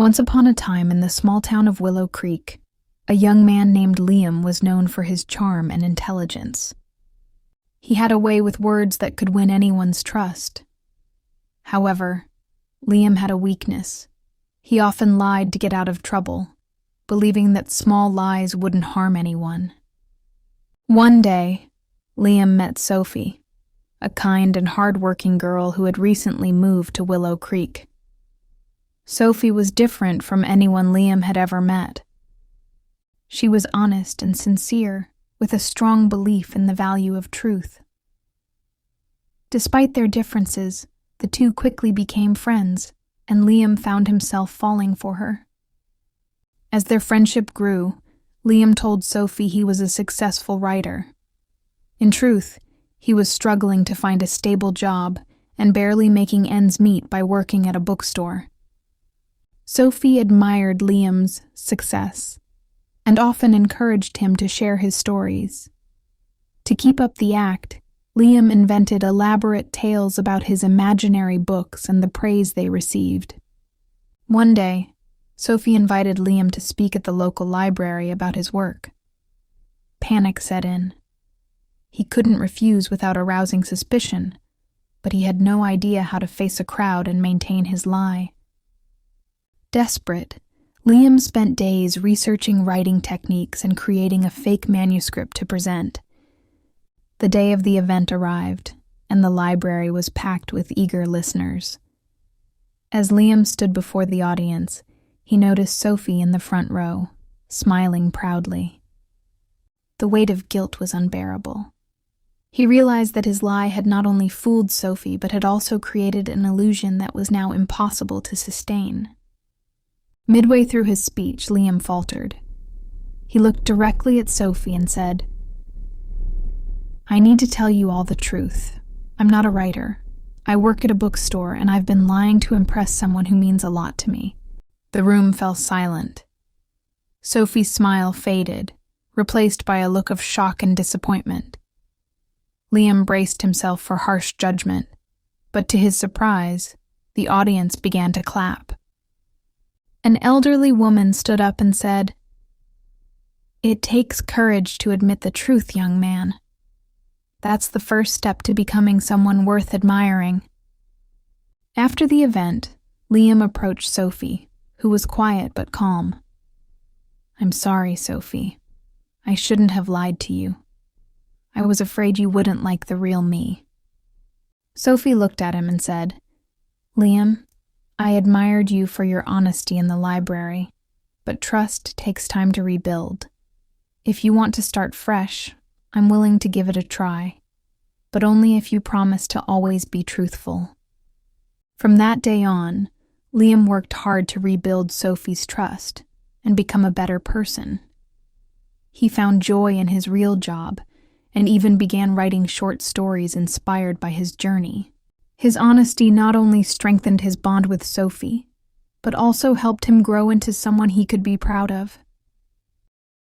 Once upon a time in the small town of Willow Creek, a young man named Liam was known for his charm and intelligence. He had a way with words that could win anyone's trust. However, Liam had a weakness. He often lied to get out of trouble, believing that small lies wouldn't harm anyone. One day, Liam met Sophie, a kind and hardworking girl who had recently moved to Willow Creek. Sophie was different from anyone Liam had ever met. She was honest and sincere, with a strong belief in the value of truth. Despite their differences, the two quickly became friends, and Liam found himself falling for her. As their friendship grew, Liam told Sophie he was a successful writer. In truth, he was struggling to find a stable job and barely making ends meet by working at a bookstore. Sophie admired Liam's success and often encouraged him to share his stories. To keep up the act, Liam invented elaborate tales about his imaginary books and the praise they received. One day, Sophie invited Liam to speak at the local library about his work. Panic set in. He couldn't refuse without arousing suspicion, but he had no idea how to face a crowd and maintain his lie. Desperate, Liam spent days researching writing techniques and creating a fake manuscript to present. The day of the event arrived, and the library was packed with eager listeners. As Liam stood before the audience, he noticed Sophie in the front row, smiling proudly. The weight of guilt was unbearable. He realized that his lie had not only fooled Sophie, but had also created an illusion that was now impossible to sustain. Midway through his speech, Liam faltered. He looked directly at Sophie and said, "I need to tell you all the truth. I'm not a writer. I work at a bookstore, and I've been lying to impress someone who means a lot to me." The room fell silent. Sophie's smile faded, replaced by a look of shock and disappointment. Liam braced himself for harsh judgment, but to his surprise, the audience began to clap. An elderly woman stood up and said, "It takes courage to admit the truth, young man. That's the first step to becoming someone worth admiring." After the event, Liam approached Sophie, who was quiet but calm. "I'm sorry, Sophie. I shouldn't have lied to you. I was afraid you wouldn't like the real me." Sophie looked at him and said, "Liam, I admired you for your honesty in the library, but trust takes time to rebuild. If you want to start fresh, I'm willing to give it a try, but only if you promise to always be truthful." From that day on, Liam worked hard to rebuild Sophie's trust and become a better person. He found joy in his real job and even began writing short stories inspired by his journey. His honesty not only strengthened his bond with Sophie, but also helped him grow into someone he could be proud of.